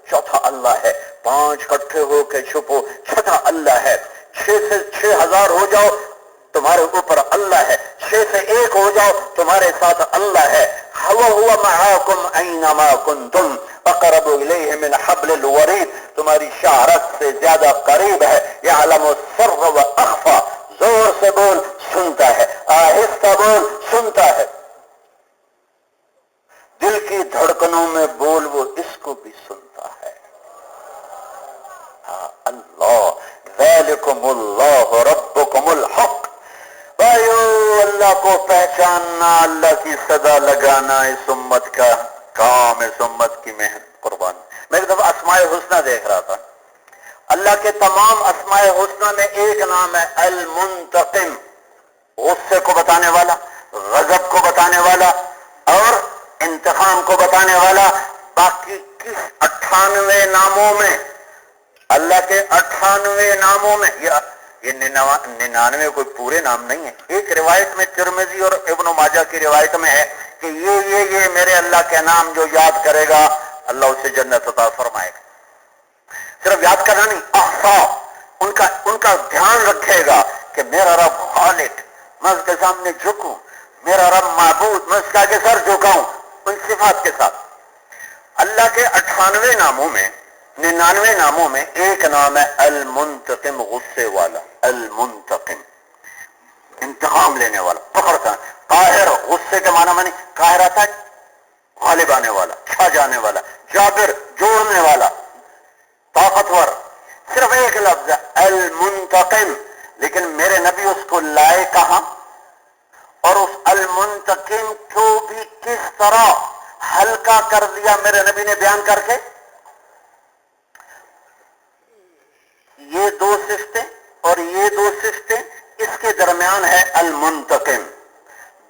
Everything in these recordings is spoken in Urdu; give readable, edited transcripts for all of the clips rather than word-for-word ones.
چوتھا اللہ ہے، 5 اکٹھے ہو کے چھپو، چھٹا اللہ ہے، 6 سے 6000 ہو جاؤ تمہارے اوپر اللہ ہے، 6 سے 1 ہو جاؤ تمہارے ساتھ اللہ ہے، وَهُوَ مَعَاكُمْ أَيْنَمَا كُنْتُمْ أَقْرَبُ إِلَيْهِ مِنْ حَبْلِ الْوَرِيدِ، تمہاری شہرت سے زیادہ قریب ہے، يَعْلَمُ السِّرَّ وَأَخْفَى، زور سے بول سنتا ہے، آہستہ بول سنتا ہے، دل کی دھڑکنوں میں بول وہ اس کو بھی سنتا ہے۔ اللہ ذالکم اللہ ربکم الحق، بھائیو اللہ کو پہچاننا، اللہ کی صدا لگانا اس امت کا کام، اس امت کی محنت قربان۔ میں ایک دفعہ اسماء الحسنہ دیکھ رہا تھا، اللہ کے تمام اسماء الحسنہ میں ایک نام ہے المنتقم، غصے کو بتانے والا، غضب کو بتانے والا اور انتقام کو بتانے والا۔ باقی کس 98 ناموں میں، اللہ کے 98 ناموں میں، یہ 99 کوئی پورے نام نہیں ہے۔ ایک روایت میں ترمذی اور ابن ماجہ کی روایت میں ہے کہ یہ میرے اللہ کے نام جو یاد کرے گا اللہ اسے جنت عطا فرمائے گا۔ صرف یاد کرنا نہیں، احصا، ان کا دھیان رکھے گا کہ میرا رب خالق، میں اس کے سامنے جھکوں، میرا رب معبود، میں اس کے آگے سر جھکاؤں، ان صفات کے ساتھ۔ اللہ کے 98 ناموں میں 99 ناموں میں ایک نام ہے المنتقم، غصے والا، المنتقم، انتقام لینے والا، پکڑتا ہے۔ قاہر، غصے کے معنی میں نہیں، قاہر آتا ہے غالب آنے والا، چھا جانے والا، جابر، جوڑنے والا، طاقتور، صرف ایک لفظ ہے المنتقم، لیکن میرے نبی اس کو لائے کہاں اور اس المنتقم کو بھی کس طرح ہلکا کر دیا میرے نبی نے بیان کر کے۔ یہ 2 صفتیں اور یہ 2 صفتیں، اس کے درمیان ہے المنتقم،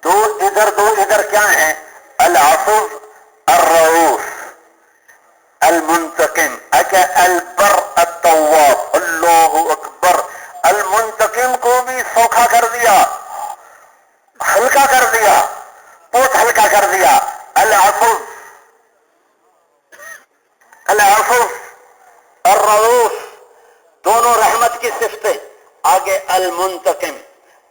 2 ادھر کیا ہیں؟ العفو، الرؤوف، المنتقم، البر، التواب، اللہ اکبر۔ المنتقم کو بھی سوکھا کر دیا، ہلکا کر دیا، بہت ہلکا کر دیا۔ العفو، الرؤوف، دونوں رحمت کی صفتیں، آگے المنتقم،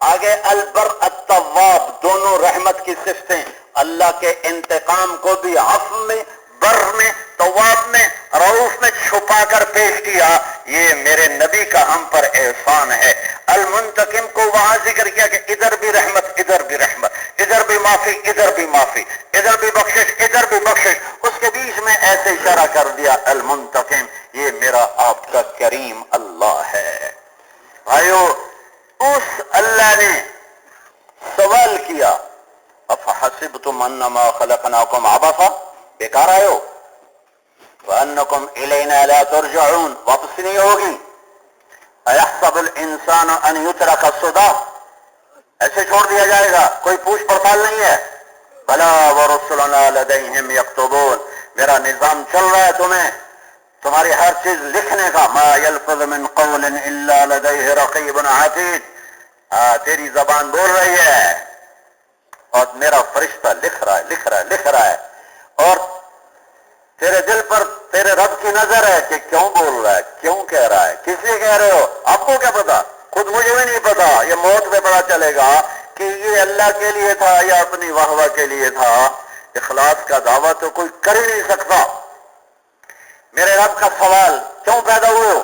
آگے البر، التواب، دونوں رحمت کی صفتیں۔ اللہ کے انتقام کو بھی عفو میں، بر میں، تواب میں، رؤوف میں چھپا کر پیش کیا۔ یہ میرے نبی کا ہم پر احسان ہے۔ المنتقم کو وہاں ذکر کیا کہ ادھر بھی رحمت، ادھر بھی رحمت، ادھر بھی معافی، ادھر بھی معافی، ادھر بھی بخشش، ادھر بھی بخشش، اس کے بیچ میں ایسے اشارہ کر دیا المنتقم، یہ میرا آپ کا کریم اللہ ہے۔ بھائیو، اس اللہ نے سوال کیا افحسبتم انما خلقناکم عبثا، بیکار آئے ہو، وانکم الینا لا ترجعون، واپس نہیں ہوگی، ایحسب الانسان ان یترک سدی، ایسے چھوڑ دیا جائے گا، کوئی پوچھ پڑتال نہیں ہے۔ بلا ورسلنا لدیہم یکتبون، میرا نظام چل رہا ہے تمہیں، تمہاری ہر چیز لکھنے کا، ما یلفظ من قول الا لدیہ رقیب عتید، تیری زبان بول رہی ہے اور میرا فرشتہ لکھ رہا ہے، اور تیرے دل پر تیرے رب کی نظر ہے کہ کیوں بول رہا ہے، کیوں کہہ رہا ہے، کس لیے کہہ رہے ہو، آپ کو کیا پتا، خود مجھے بھی نہیں پتا، یہ موت پہ پتا چلے گا کہ یہ اللہ کے لیے تھا یا اپنی واہ واہ کے لیے تھا۔ اخلاص کا دعویٰ تو کوئی کر ہی نہیں سکتا۔ میرے رب کا سوال، کیوں پیدا ہوئے ہو،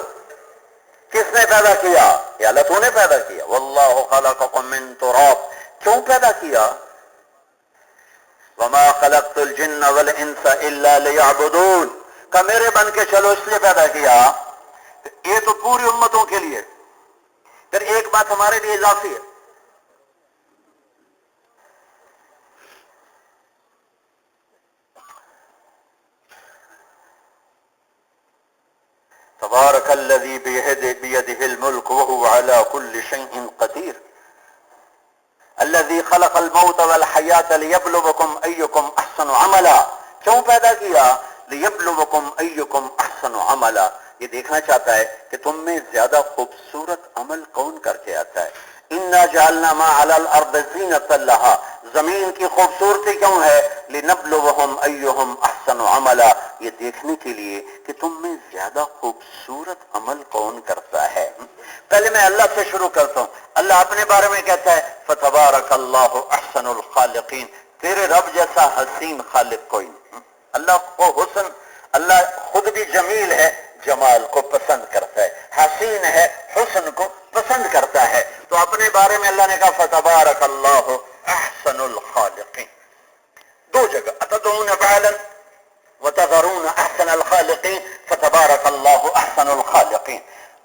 کس نے پیدا کیا، یا اللہ تو نے پیدا کیا، واللہ خلقکم من تراب، کیوں پیدا کیا، وما خلقت الجن والانس الا لیعبدون، کہ میرے بن کے چلو اس لیے پیدا کیا۔ یہ تو پوری امتوں کے لیے، پھر ایک بات ہمارے لیے اضافی ہے، تبارک الذی بیدہ الملک وہو علی کل شیء قدیر، الذی خلق الموت والحیات لیبلوکم ایکم احسن عملا، کیوں پیدا کیا، لیبلوکم ایکم احسن عملا، یہ دیکھنا چاہتا ہے کہ تم میں زیادہ خوبصورت عمل کون کر کے آتا ہے۔ انا جعلنا ما علی الارض زینۃ لہا، زمین کی خوبصورتی کیوں ہے؟ لنبلوہم ایہم احسن عملا، یہ دیکھنے کے لیے کہ تم میں زیادہ خوبصورت عمل کون کرتا ہے۔ پہلے میں اللہ سے شروع کرتا ہوں۔ اللہ اپنے بارے میں کہتا ہے فتبارک اللہ احسن الخالقین، تیرے رب جیسا حسین خالق کوئی نہیں۔ اللہ کو حسن، اللہ خود بھی جمیل ہے، جمال کو پسند کرتا ہے، حسین ہے، حسن کو پسند کرتا ہے۔ تو اپنے بارے میں اللہ نے کہا فتبارک اللہ احسن الخالقین، دو جگہ، اتدعون بعلا وتذرون احسن الخالقین فتبارک اللہ احسن الخالقین۔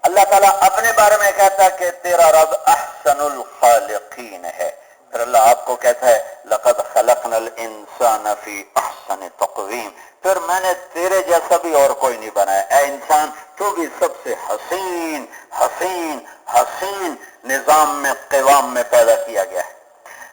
اللہ تعالیٰ اپنے بارے میں کہتا ہے کہ تیرا رب احسن الخالقین ہے، پھر اللہ آپ کو کہتا ہے لقد خلقنا الانسان فی احسن تقویم، پھر میں نے تیرے جیسا بھی اور کوئی نہیں بنایا، اے انسان تو بھی سب سے حسین حسین حسین نظام میں قوام میں پیدا کیا گیا ہے۔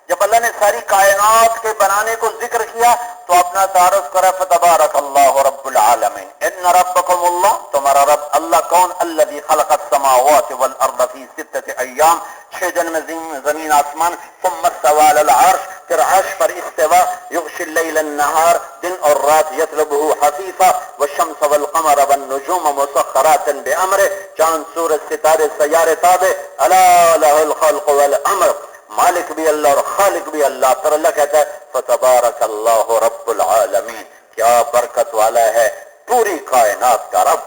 جب اللہ نے ساری کائنات کے بنانے کو ذکر کیا تو اپنا تعارف کرا فتبارک اللہ رب العالمین، ان ربکم اللہ، تمہارا رب اللہ کون؟ الذی خلق السماوات والارض فی ستۃ ایام، 6 دن میں زمین آسمان، ثم استوى علی العرش، پھر عرش پر استوا، یغشی اللیل النہار، دن اور رات، یطلبہ حثیثا، والشمس والقمر والنجوم مسخرات بامرہ، چاند سورج ستارے سیارے تابع، الا لہ الخلق والامر، مالک بھی اللہ اور خالق بھی اللہ۔ پھر اللہ کہتا ہے فتبارک اللہ رب العالمین، کیا برکت والا ہے پوری کائنات کا رب۔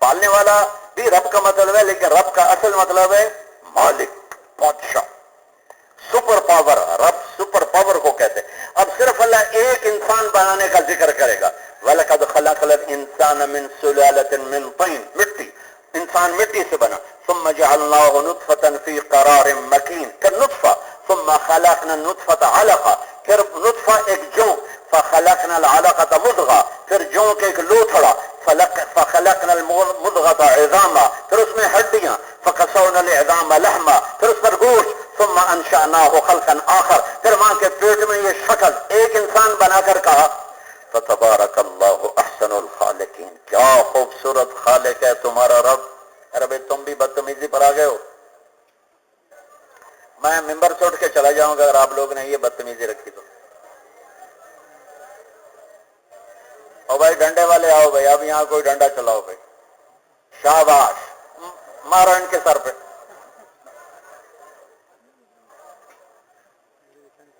پالنے والا بھی رب کا مطلب ہے، لیکن رب کا اصل مطلب ہے مالک، بادشاہ، سپر پاور۔ رب سپر پاور کو کہتے ہیں۔ اب صرف اللہ ایک انسان بنانے کا ذکر کرے گا، وَلَقَدْ خَلَقْنَا الْإِنسَانَ مِنْ سُلَالَةٍ مِنْ طِينٍ، مٹی، انسان مٹی سے بنا، ثم جعلناه نطفة في قرار مكين، پھر نطفہ، ثم خلقنا النطفة علقة، پھر نطفہ ایک جوں، فخلقنا العلقة مضغة، پھر جوں کے ایک لوتھڑا، فخلقنا المضغة عظاما، پھر اس میں ہڈیاں، فكسونا العظام لحما، پھر اس پر گوشت، ثم انشأناه خلقا آخر، پھر ماں کے پیٹ میں یہ شکل ایک انسان بنا کر کہا فتبارک اللہ احسن الخالقین، کیا خوبصورت خالق ہے تمہارا رب۔ ارے تم بھی بدتمیزی پر آ گئے ہو، میں ممبر سے اٹھ کے چلا جاؤں گا اگر آپ لوگ نے یہ بدتمیزی رکھی تو۔ او بھائی ڈنڈے والے آؤ بھائی، اب یہاں کوئی ڈنڈا چلاؤ بھائی، شاباش، مارو ان کے سر پہ۔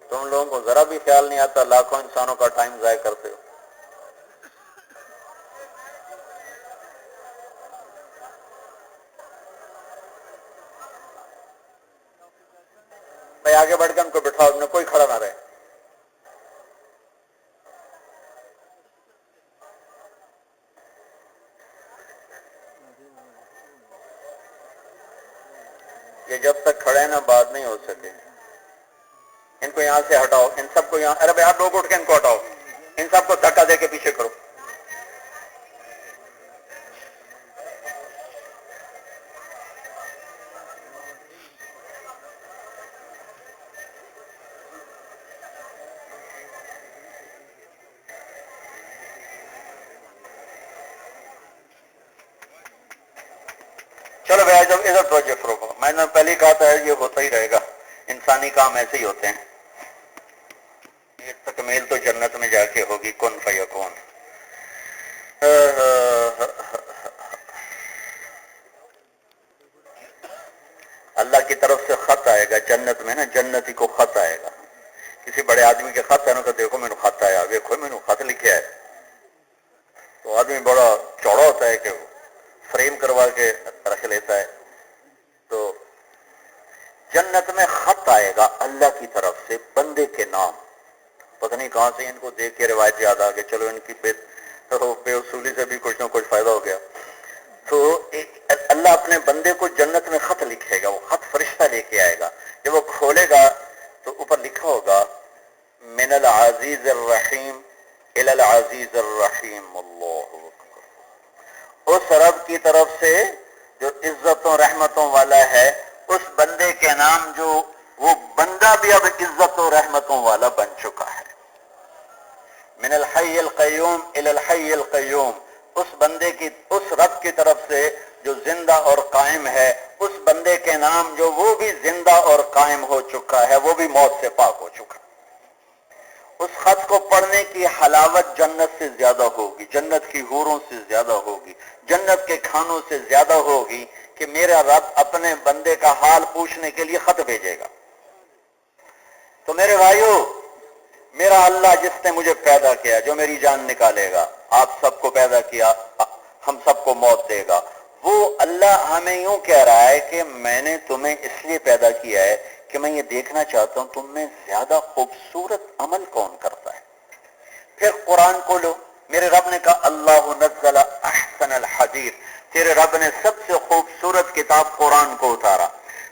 تم لوگوں کو ذرا بھی خیال نہیں آتا، لاکھوں انسانوں کا ٹائم ضائع کرتے ہو۔ بھائی آگے بڑھ کے ان کو بٹھاؤ، ان میں کوئی کھڑا نہ رہے۔ یہ جب تک کھڑے نا بات نہیں ہو سکے، ان کو یہاں سے ہٹاؤ، ان سب کو یہاں، ارے بھائی آپ لوگ اٹھ کے ان کو ہٹاؤ، ان سب کو دھکا دے کے پیچھے کرو۔ چلو بھائی جب ادھر توجہ کرو، میں نے پہلے کہا تھا یہ ہوتا ہی رہے گا، انسانی کام ایسے ہی ہوتے ہیں۔ یہ تکمیل تو جنت میں جا کے ہوگی، کن فیکون۔ اللہ کی طرف سے خط آئے گا جنت میں نا، جنتی کو خط آئے گا، کسی بڑے آدمی کے خط ہے نا، کہ دیکھو میں نے خط آیا، دیکھو میں نے خط لکھا ہے، تو آدمی بڑا چوڑا ہوتا ہے کہ فریم کروا کے رکھ لیتا ہے۔ تو جنت میں خط آئے گا اللہ کی طرف سے بندے کے نام، پتہ نہیں کہاں سے ان کو دیکھ کے روایت یاد آ گئی، چلو ان کی بے اصولی سے بھی کچھ نہ کچھ فائدہ ہو گیا۔ تو اللہ اپنے بندے کو جنت میں خط لکھے گا، وہ خط فرشتہ لے کے آئے گا، جب وہ کھولے گا تو اوپر لکھا ہوگا من العزیز الرحیم الی العزیز الرحیم، اللہ اکبر، اس رب کی طرف سے جو عزتوں رحمتوں والا ہے، اس بندے کے نام جو وہ بندہ بھی اب عزت و رحمتوں والا بن چکا ہے۔ من الحی القیوم الی الحی القیوم، اس بندے کی، اس رب کی طرف سے جو زندہ اور قائم ہے، اس بندے کے نام جو وہ بھی زندہ اور قائم ہو چکا ہے، وہ بھی موت سے پاک ہو چکا۔ اس خط کو پڑھنے کی حلاوت جنت سے زیادہ ہوگی، جنت کی حوروں سے زیادہ ہوگی، جنت کے کھانوں سے زیادہ ہوگی کہ میرا رب اپنے بندے کا حال پوچھنے کے لیے خط بھیجے گا۔ تو میرے بھائیو، میرا اللہ جس نے مجھے پیدا کیا، جو میری جان نکالے گا، آپ سب کو پیدا کیا، ہم سب کو موت دے گا، وہ اللہ ہمیں یوں کہہ رہا ہے کہ میں نے تمہیں اس لیے پیدا کیا ہے کہ میں یہ دیکھنا چاہتا ہوں تم میں زیادہ خوبصورت عمل کون کرتا ہے۔ پھر قرآن کو لو، میرے رب نے کہا اللہ نزل احسن الحدیث، تیرے رب نے سب سے خوبصورت کتاب قرآن کو اتارا۔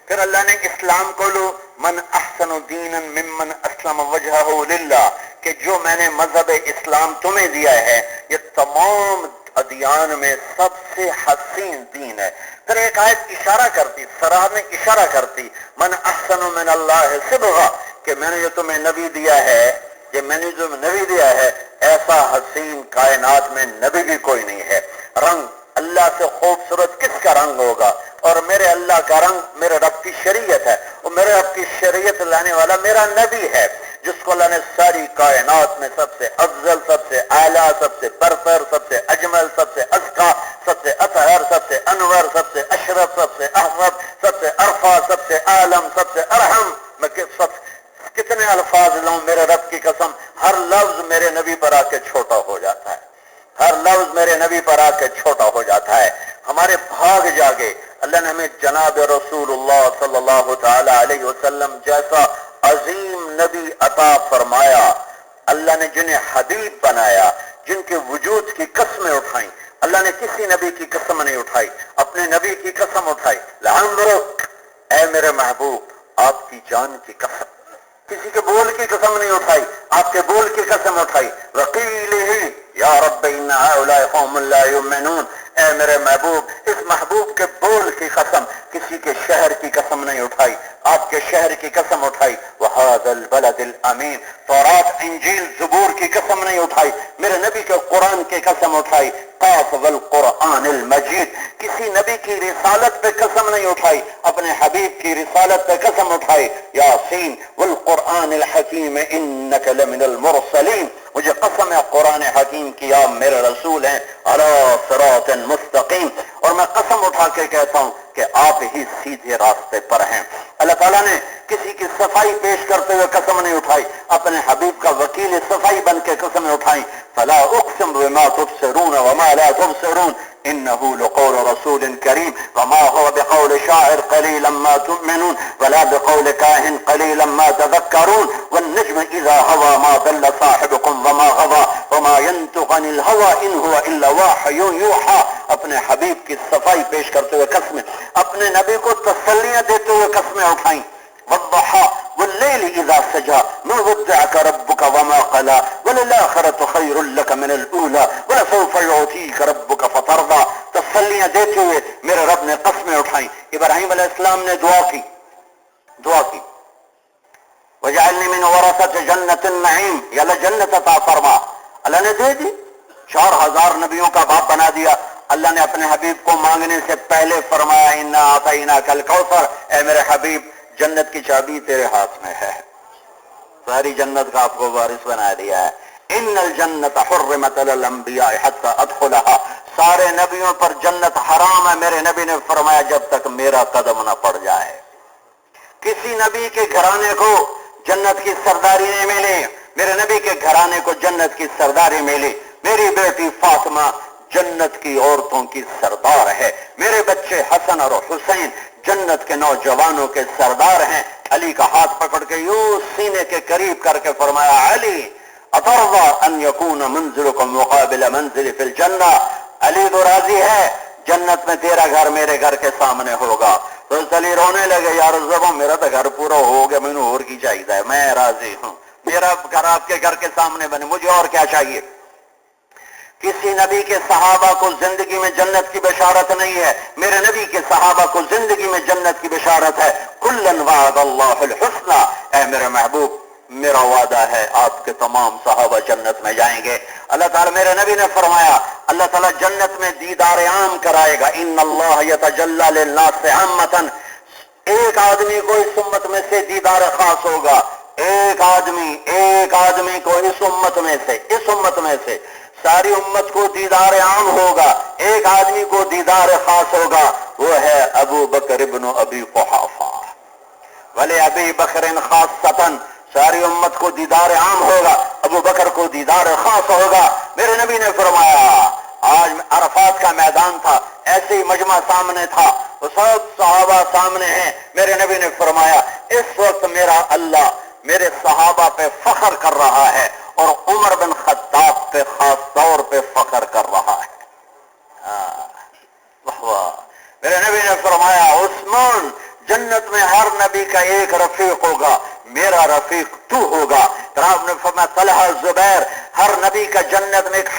پھر اللہ نے اسلام کو لو، من احسن دینا ممن اسلم وجہہ للہ، کہ جو میں نے مذہب اسلام تمہیں دیا ہے یہ تمام ادیان میں سب سے حسین دین ہے۔ پھر ایک آیت اشارہ کرتی، سراہ میں اشارہ کرتی، من احسن من اللہ صبغہ، کہ میں نے جو تمہیں نبی دیا ہے، یہ میں نے جو نبی دیا ہے ایسا حسین کائنات میں نبی بھی کوئی نہیں ہے۔ رنگ اللہ سے خوبصورت کس کا رنگ ہوگا؟ اور میرے اللہ کا رنگ میرے رب کی شریعت ہے، اور میرے رب کی شریعت لانے والا میرا نبی ہے، جس کو اللہ نے ساری کائنات میں سب سے افضل، سب سے اعلیٰ، سب سے برتر، سب سے اجمل، سب سے ازکا، سب سے اطہر، سب سے انور، سب سے اشرف، سب سے احمد، سب سے ارفع، سب سے عالم، سب سے ارحم، میں کتنے الفاظ لوں میرے رب کی قسم، ہر لفظ میرے نبی پر آ کے چھوٹا ہو جاتا ہے، ہر لفظ میرے نبی پر آ کے چھوٹا ہو جاتا ہے۔ ہمارے بھاگ جاگے اللہ نے ہمیں جناب رسول اللہ صلی اللہ تعالی علیہ وسلم جیسا عظیم نبی عطا فرمایا، اللہ نے جنہیں حبیب بنایا، جن کے وجود کی قسمیں اٹھائیں، اللہ نے کسی نبی کی قسم نہیں اٹھائی، اپنے نبی کی قسم اٹھائی، لعمرک، اے میرے محبوب آپ کی جان کی قسم، کسی کے بول کی قسم نہیں اٹھائی، آپ کے بول کی قسم اٹھائی، وقیلہ یا رب ان ہؤلاء قوم لا یؤمنون، اے میرے محبوب، اس محبوب کے بول کی قسم، کسی کے شہر کی قسم نہیں اٹھائی، آپ کے شہر کی قسم اٹھائی، وہذا البلد الامین، تورات انجیل زبور کی قسم نہیں اٹھائی، میرے نبی کے قرآن کی قسم اٹھائی، قاف والقرآن المجید، کسی نبی کی رسالت پہ قسم نہیں اٹھائی، اپنے حبیب کی رسالت پہ قسم اٹھائی، یاسین والقرآن الحکیم انک لمن المرسلین، مجھے قسم ہے قرآن حکیم کی آپ میرے رسول ہیں، علی صراط مستقیم، اور میں قسم اٹھا کے کہتا ہوں کہ آپ ہی سیدھے راستے پر ہیں۔ اللہ تعالیٰ نے کسی کی صفائی پیش کرتے ہوئے قسم نہیں اٹھائی، اپنے حبیب کا وکیل صفائی بن کے قسمیں اٹھائیں، فلا اقسم بما تبصرون وما لا تبصرون انه لقول رسول کریم وما هو بقول شاعر قلیلا ما تؤمنون ولا بقول کاہن قلیلا ما تذکرون والنجم اذا هوى ما ضل صاحبكم وما غوى وما ينطق عن الهوى ان هو الا وحی یوحى، اپنے حبیب کی صفائی پیش کرتے ہوئے قسمیں، اپنے نبی کو تسلیاں دیتے ہوئے قسمیں اٹھائیں، والضحى والليل اذا سجى ما ودعك ربك وما قلى وللآخرة خير لك من الاولى ولسوف يعطيك ربك فترضى، تسلیاں دیتے ہوئے میرے رب نے قسمیں اٹھائیں۔ ابراہیم علیہ السلام نے دعا کی وجعلنی من ورثة جنت النعیم، یا اللہ جنت عطا فرما، اللہ نے دے دی، 4000 نبیوں کا باپ بنا دیا۔ اللہ نے اپنے حبیب کو مانگنے سے پہلے فرمایا انا اعطیناک الکوثر، اے میرے حبیب جنت کی چابی تیرے ہاتھ میں ہے، ساری جنت کا آپ کو وارث بنا دیا ہے۔ ان الجنت حرمت علی الانبیاء حتی ادخلها، سارے نبیوں پر جنت حرام ہے، میرے نبی نے فرمایا جب تک میرا قدم نہ پڑ جائے۔ کسی نبی کے گھرانے کو جنت کی سرداری نہیں ملی، میرے نبی کے گھرانے کو جنت کی سرداری ملی۔ میری بیٹی فاطمہ جنت کی عورتوں کی سردار ہے، میرے بچے حسن اور حسین جنت کے نوجوانوں کے سردار ہیں۔ علی کا ہاتھ پکڑ کے یوں سینے کے قریب کر کے فرمایا علی اترضى ان يكون منزلك مقابل منزل في الجنہ، علی تو راضی ہے جنت میں تیرا گھر میرے گھر کے سامنے ہوگا۔ تو علی رونے لگے، یا رسول اللہ میرا تو گھر پورا ہو گیا، مجھے اور کی چاہیے، میں راضی ہوں، میرا گھر آپ کے گھر کے سامنے بنے، مجھے اور کیا چاہیے۔ کسی نبی کے صحابہ کو زندگی میں جنت کی بشارت نہیں ہے، میرے نبی کے صحابہ کو زندگی میں جنت کی بشارت ہے۔ کلن وعد اللہ الحسنى، اے میرے محبوب میرا وعدہ ہے آپ کے تمام صحابہ جنت میں جائیں گے۔ اللہ تعالیٰ، میرے نبی نے فرمایا اللہ تعالیٰ جنت میں دیدار عام کرائے گا، ان اللہ یتجلی للناس عامۃ، ایک آدمی کو اس امت میں سے دیدار خاص ہوگا، ایک آدمی کو اس امت میں سے ساری امت کو دیدار عام ہوگا، ایک آدمی کو دیدار خاص ہوگا، وہ ہے ابو بکر ابن ابی قحافہ۔ ولی ابی بکر خاصتاً، ساری امت کو دیدار عام ہوگا، ابو بکر کو دیدار خاص ہوگا۔ میرے نبی نے فرمایا، آج عرفات کا میدان تھا، ایسے ہی مجمع سامنے تھا، وہ سب صحابہ سامنے ہیں، میرے نبی نے فرمایا اس وقت میرا اللہ میرے صحابہ پہ فخر کر رہا ہے اور عمر بن خطاب پہ خاص طور پہ فخر کر رہا ہے۔ واہ، میرے نبی نے فرمایا عثمان، جنت میں ہر نبی کا ایک رفیق ہوگا، میرا رفیق تو ہوگا۔ پھر آپ نے فرمایا طلحہ زبیر، ہر نبی کا جنت میں ایک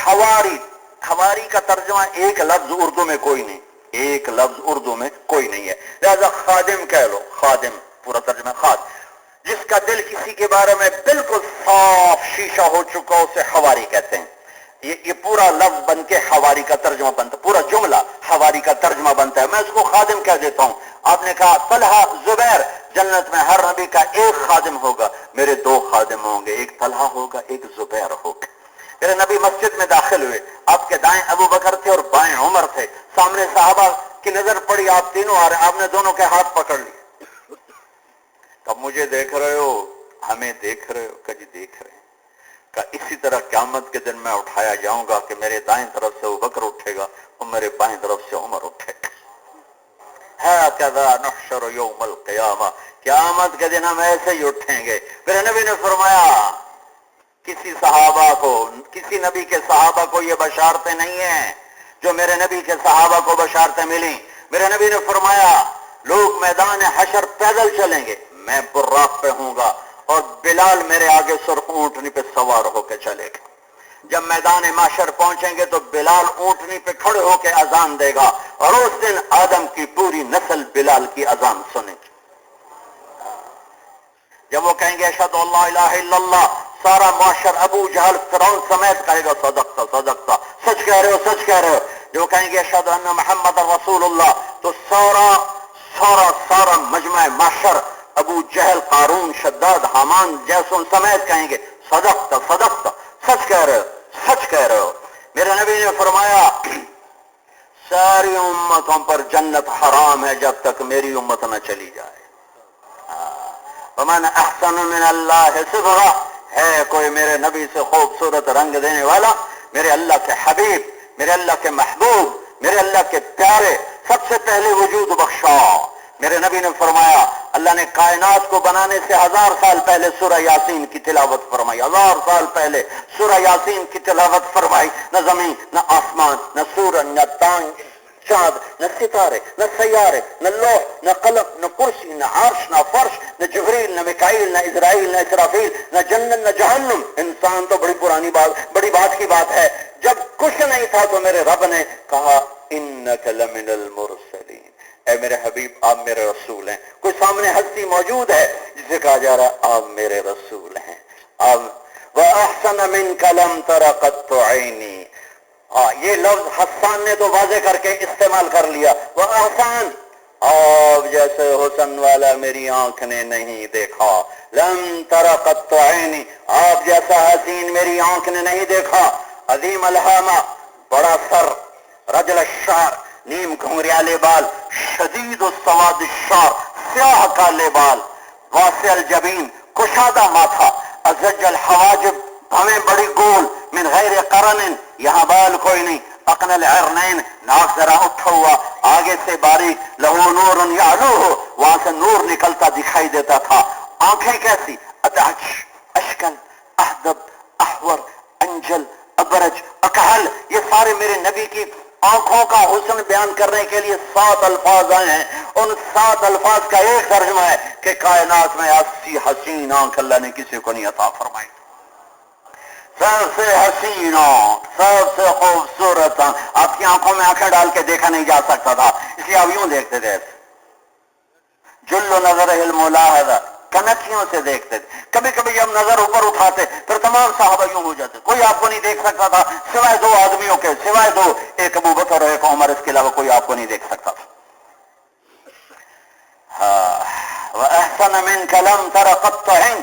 حواری کا ترجمہ ایک لفظ اردو میں کوئی نہیں ہے، لہذا خادم کہہ لو، خادم پورا ترجمہ خادم، جس کا دل کسی کے بارے میں بالکل صاف شیشہ ہو چکا اسے حواری کہتے ہیں۔ یہ پورا لفظ بن کے حواری کا ترجمہ بنتا، پورا جملہ حواری کا ترجمہ بنتا ہے، میں اس کو خادم کہہ دیتا ہوں۔ آپ نے کہا طلحہ زبیر، جنت میں ہر نبی کا ایک خادم ہوگا، میرے دو خادم ہوں گے، ایک طلحہ ہوگا ایک زبیر ہوگا۔ میرے نبی مسجد میں داخل ہوئے، آپ کے دائیں ابو بکر تھے اور بائیں عمر تھے، سامنے صحابہ کی نظر پڑی، آپ تینوں آ رہے ہیں، آپ نے دونوں کے ہاتھ پکڑ لیے۔ اب مجھے دیکھ رہے ہو، ہمیں دیکھ رہے ہو؟ کہ جی دیکھ رہے ہیں۔ کہ اسی طرح قیامت کے دن میں اٹھایا جاؤں گا کہ میرے دائیں طرف سے ابو بکر اٹھے گا اور میرے بائیں طرف سے عمر اٹھے گا۔ ہَكَذَا نُحْشَرُ يَوْمَ الْقِيَامَةِ، قیامت کے دن ہم ایسے ہی اٹھیں گے۔ میرے نبی نے فرمایا کسی نبی کے صحابہ کو یہ بشارتیں نہیں ہیں جو میرے نبی کے صحابہ کو بشارتیں ملی۔ میرے نبی نے فرمایا لوگ میدان حشر پیدل چلیں گے، میں براق پہ ہوں گا اور بلال میرے آگے سرخ اونٹنی پہ سوار ہو کے چلے گا۔ جب میدان محشر پہنچیں گے تو بلال اونٹنی پہ کھڑے ہو کے اذان دے گا اور اس دن آدم کی پوری نسل بلال کی اذان سنے گی۔ جب وہ کہیں گے اشہد ان لا الہ الا اللہ، سارا معاشر ابو جہل فرعون سمیت کہے گا صدقتا صدقتا، سچ کہہ رہے ہو سچ کہہ رہے ہو۔ جو کہیں گے اشہد ان محمد رسول اللہ، تو سارا مجمع معاشر ابو جہل قارون شداد حامان جیسوں سمیت کہیں گے صدقتا صدقتا، سچ کہہ رہے ہو سچ کہہ رہے ہو۔ میرے نبی نے فرمایا ساری امتوں پر جنت حرام ہے جب تک میری امت نہ چلی جائے۔ ومن احسن من اللہ صبغہ، ہے کوئی میرے نبی سے خوبصورت رنگ دینے والا؟ میرے اللہ کے حبیب، میرے اللہ کے محبوب، میرے اللہ کے پیارے، سب سے پہلے وجود بخشا۔ میرے نبی نے فرمایا اللہ نے کائنات کو بنانے سے 1000 سال پہلے سورہ یاسین کی تلاوت فرمائی، 1000 سال پہلے سورہ یاسین کی تلاوت فرمائی۔ نہ زمین نہ آسمان نہ سورج نہ تانگ چاند نہ ستارے نہ سیارے نہ لوح نہ قلم نہ کرسی نہ عرش نہ فرش نہ جبریل نہ میکائیل نہ اسرائیل نہ اسرافیل نہ جنت نہ جہنم۔ انسان تو بڑی بات کی بات ہے، جب کچھ نہیں تھا تو میرے رب نے کہا انک لمن المرسلین، اے میرے حبیب آپ میرے رسول ہیں۔ کوئی سامنے ہستی موجود ہے جسے کہا جا رہا ہے آپ میرے رسول ہیں۔ آپ وَأَحْسَنَ مِنْكَ لَمْ تَرَ قَطُّ عَيْنِي، یہ لفظ حسان نے تو واضح کر کے استعمال کر لیا، وہ احسان، آپ جیسے حسن والا میری آنکھ نے نہیں دیکھا، لم تر قط عینی، آپ جیسا حسین میری آنکھ نے نہیں دیکھا۔ عظیم الہامہ، بڑا سر، رجل الشعر، نیم گھنگریالے بال، شدید السواد الشعر، سیاہ کالے بال، واسع الجبین، کشادہ ماتھا، ازج الحواجب، بھویں بڑی گول، من غیر قرن، یہاں بال کوئی نہیں، اقن العرنین، ناک ذرا اٹھا ہوا، آگے سے باریک، لہو نور یعلوہ، وہاں سے نور نکلتا دکھائی دیتا تھا۔ آنکھیں کیسی؟ ادعج، اشکل، احدب، احور، انجل، ابرج، اکحل، یہ سارے میرے نبی کی آنکھوں کا حسن بیان کرنے کے لیے 7 الفاظ آئے ہیں۔ ان 7 الفاظ کا ایک ترجمہ ہے کہ کائنات میں ایسی حسین آنکھ اللہ نے کسی کو نہیں عطا فرمائی۔ سب سے حسینوں، سب سے خوبصورت، آپ کی آنکھوں میں آنکھیں ڈال کے دیکھا نہیں جا سکتا تھا، اس لیے آپ یوں دیکھتے تھے، جل نظر الملاحظہ، کنکھیوں سے دیکھتے تھے۔ کبھی کبھی جب نظر اوپر اٹھاتے پھر تمام صحابہ یوں ہو جاتے، کوئی آپ کو نہیں دیکھ سکتا تھا سوائے 2 آدمیوں کے، سوائے 2، ایک ابو بکر اور ایک عمر، اس کے علاوہ کوئی آپ کو نہیں دیکھ سکتا تھا۔ وَأَحْسَنَ مِنْكَ لَمْ تَرَ قَطُّ عَيْنٍ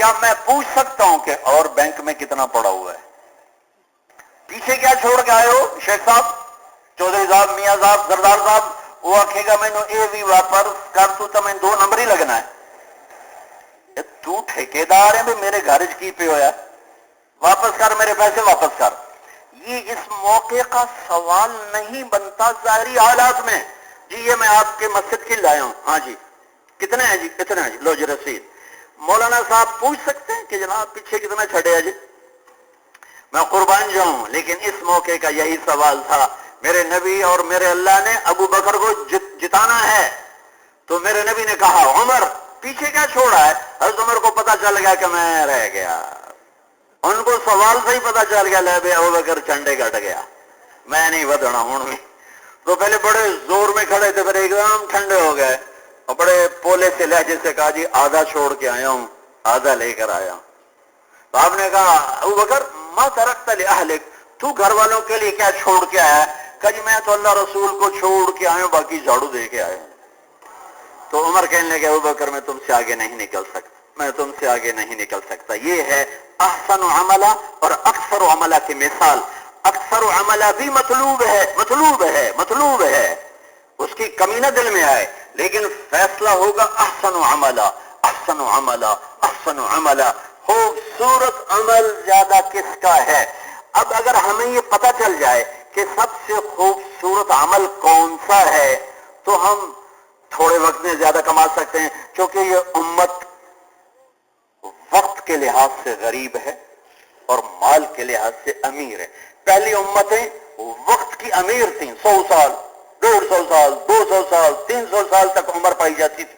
کیا میں پوچھ سکتا ہوں کہ اور بینک میں کتنا پڑا ہوا ہے؟ پیچھے کیا چھوڑ کے آئے ہو شیخ صاحب، چودھری صاحب، میاں صاحب، سردار صاحب؟ وہ آکھے گا میں نے اے بھی واپس کر تو میں 2 نمبر ہی لگنا ہے۔ تو ٹھیکیدار ہے بھی میرے گھر کی پہ ہویا، واپس کر میرے پیسے واپس کر۔ یہ اس موقع کا سوال نہیں بنتا ظاہری حالات میں۔ جی یہ میں آپ کے مسجد کی لایا ہوں، ہاں جی کتنے ہیں جی، کتنے ہیں جی، لو جی رسید۔ مولانا صاحب پوچھ سکتے ہیں کہ جناب پیچھے کتنا چھڑے ہے جی؟ میں قربان جاؤں، لیکن اس موقع کا یہی سوال تھا۔ میرے نبی اور میرے اللہ نے ابو بکر کو جتانا ہے، تو میرے نبی نے کہا عمر پیچھے کیا چھوڑا ہے؟ حضرت عمر کو پتا چل گیا کہ میں رہ گیا، ان کو سوال سے ہی پتا چل گیا لے بے ابو بکر چنڈے کٹ گیا، میں نہیں ودنا ہوں میں۔ تو پہلے بڑے زور میں کھڑے تھے، پھر ایک دم ٹھنڈے ہو گئے اور بڑے پولے سے لہجے سے کہا جی آدھا چھوڑ کے آیا ہوں، آدھا لے کر آیا ہوں۔ تو آپ نے کہا ابو بکر ما ترکت لأہلک، تو گھر والوں کے لیے کیا چھوڑ کے آیا ہے؟ کہا جی میں تو اللہ رسول کو چھوڑ کے آیا ہوں، باقی جھاڑو دے کے آیا ہوں۔ تو عمر کہنے لگے ابو بکر میں تم سے آگے نہیں نکل سکتا، میں تم سے آگے نہیں نکل سکتا۔ یہ ہے احسن عملہ اور اکثر عملہ کی مثال۔ اکثر عملہ بھی مطلوب ہے، مطلوب ہے، مطلوب ہے، اس کی کمی نہ دل میں آئے، لیکن فیصلہ ہوگا احسن عملہ، احسن عملہ، احسن عملہ۔ خوبصورت عمل زیادہ کس کا ہے؟ اب اگر ہمیں یہ پتہ چل جائے کہ سب سے خوبصورت عمل کون سا ہے تو ہم تھوڑے وقت میں زیادہ کما سکتے ہیں، کیونکہ یہ امت وقت کے لحاظ سے غریب ہے اور مال کے لحاظ سے امیر ہے۔ پہلی امتیں وقت کی امیر تھیں، 100 سال، 150 سال، 200 سال، 300 سال تک عمر پائی جاتی تھی۔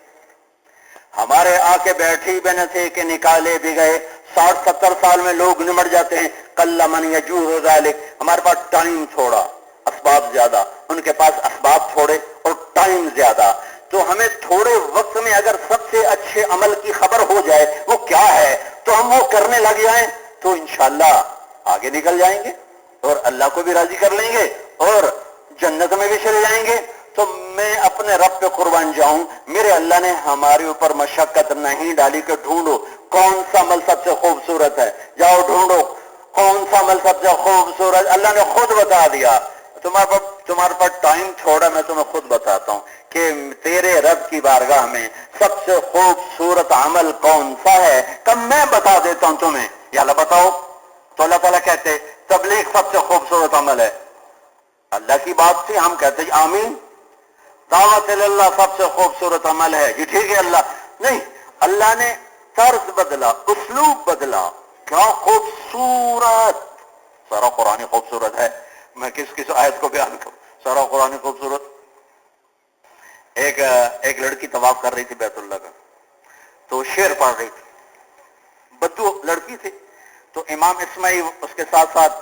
ہمارے آ کے بیٹھے بھی نہ تھے کہ نکالے بھی گئے، 60-70 سال میں لوگ نمٹ جاتے ہیں۔ قل من یجوز ذلک، ہمارے پاس ٹائم تھوڑا، اسباب زیادہ، ان کے پاس اسباب تھوڑے اور ٹائم زیادہ۔ تو ہمیں تھوڑے وقت میں اگر سب سے اچھے عمل کی خبر ہو جائے وہ کیا ہے تو ہم وہ کرنے لگ جائیں تو انشاءاللہ آگے نکل جائیں گے اور اللہ کو بھی راضی کر لیں گے اور جنت میں بھی چلے جائیں گے۔ تو میں اپنے رب پہ قربان جاؤں، میرے اللہ نے ہمارے اوپر مشقت نہیں ڈالی کہ ڈھونڈو کون سا عمل سب سے خوبصورت ہے، جاؤ ڈھونڈو کون سا عمل سب سے خوبصورت۔ اللہ نے خود بتا دیا۔ تمہارے پاس ٹائم تھوڑا، میں تمہیں خود بتاتا ہوں کہ تیرے رب کی بارگاہ میں سب سے خوبصورت عمل کون سا ہے؟ کب میں بتا دیتا ہوں تمہیں، یا اللہ بتاؤ، تو اللہ تعالیٰ کہتے تبلیغ سب سے خوبصورت عمل ہے۔ اللہ کی بات تھی، ہم کہتے آمین۔ دعوت اللہ سب سے خوبصورت عمل ہے، جی ٹھیک ہے اللہ، نہیں، اللہ نے طرز بدلا، اسلوب بدلا، کیا خوبصورت، سارا قرآن خوبصورت ہے، میں کس آیت کو بیان کروں، سارا قرآن خوبصورت۔ ایک لڑکی طواف کر رہی تھی بیت اللہ کا، تو شعر پڑھ رہی تھی، بدو لڑکی تھی، تو امام اسماعیل اس کے ساتھ ساتھ